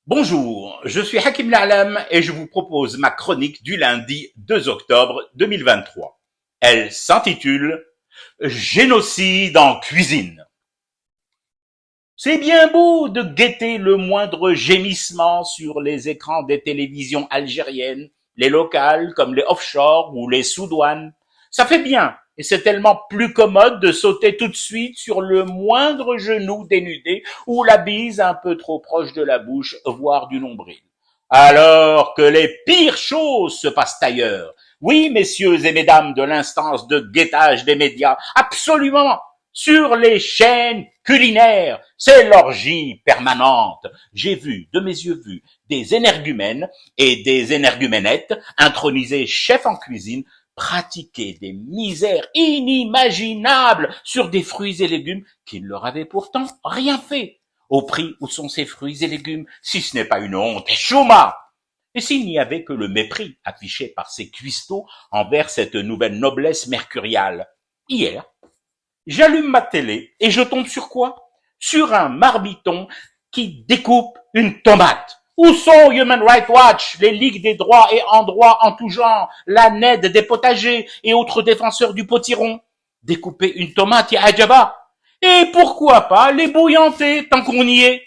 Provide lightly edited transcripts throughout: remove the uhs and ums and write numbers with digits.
Bonjour, je suis Hakim La'alam et je vous propose ma chronique du lundi 2 octobre 2023. Elle s'intitule Génocide en cuisine. C'est bien beau de guetter le moindre gémissement sur les écrans des télévisions algériennes, les locales comme les offshore ou les sous-douanes. Ça fait bien et c'est tellement plus commode de sauter tout de suite sur le moindre genou dénudé ou la bise un peu trop proche de la bouche, voire du nombril. Alors que les pires choses se passent ailleurs. Oui, messieurs et mesdames de l'instance de guettage des médias, absolument. Sur les chaînes culinaires, c'est l'orgie permanente. J'ai vu, de mes yeux vus, des énergumènes et des énergumènettes intronisés chefs en cuisine pratiquer des misères inimaginables sur des fruits et légumes qui ne leur avaient pourtant rien fait. Au prix où sont ces fruits et légumes, si ce n'est pas une honte et chouma. Et s'il n'y avait que le mépris affiché par ces cuistots envers cette nouvelle noblesse mercuriale. Hier, j'allume ma télé et je tombe sur quoi? Sur un marmiton qui découpe une tomate. Où sont Human Rights Watch, les ligues des droits et en droit en tout genre, la NED des potagers et autres défenseurs du potiron? Découper une tomate, ya ajaba. Et pourquoi pas les bouillanter tant qu'on y est?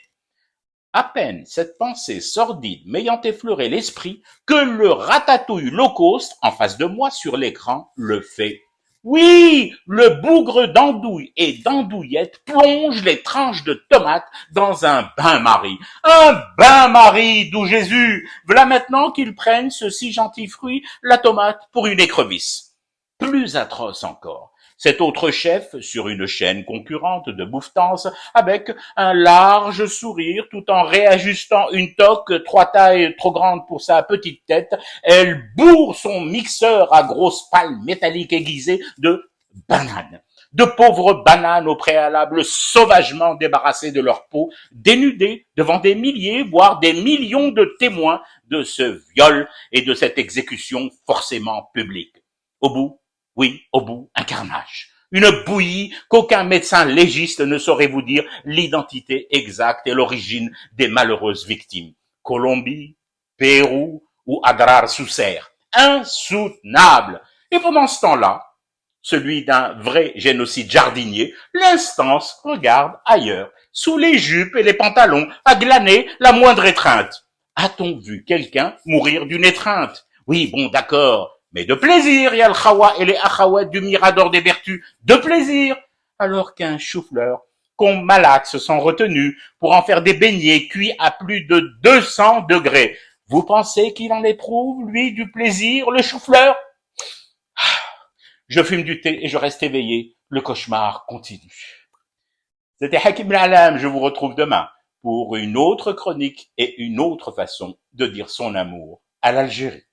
À peine cette pensée sordide m'ayant effleuré l'esprit que le ratatouille low cost en face de moi sur l'écran le fait. Oui, le bougre d'andouille et d'andouillette plonge les tranches de tomates dans un bain-marie. Un bain-marie d'où Jésus, voilà maintenant qu'ils prennent ce si gentil fruit, la tomate, pour une écrevisse. Plus atroce encore, cet autre chef, sur une chaîne concurrente de bouffetance, avec un large sourire tout en réajustant une toque 3 tailles trop grande pour sa petite tête, elle bourre son mixeur à grosses pales métalliques aiguisées de bananes. De pauvres bananes au préalable sauvagement débarrassées de leur peau, dénudées devant des milliers, voire des millions de témoins de ce viol et de cette exécution forcément publique. Au bout, oui, au bout, un carnage. Une bouillie qu'aucun médecin légiste ne saurait vous dire l'identité exacte et l'origine des malheureuses victimes. Colombie, Pérou ou Agrar sous serre. Insoutenable. Et pendant ce temps-là, celui d'un vrai génocide jardinier, l'instance regarde ailleurs, sous les jupes et les pantalons, à glaner la moindre étreinte. A-t-on vu quelqu'un mourir d'une étreinte? Oui, bon, d'accord, mais de plaisir, il y a le chawa et les achawets du mirador des vertus, de plaisir, alors qu'un chou-fleur qu'on malaxe sans retenue pour en faire des beignets cuits à plus de 200 degrés. Vous pensez qu'il en éprouve, lui, du plaisir, le chou-fleur? Je fume du thé et je reste éveillé. Le cauchemar continue. C'était Hakim La'alam. Je vous retrouve demain pour une autre chronique et une autre façon de dire son amour à l'Algérie.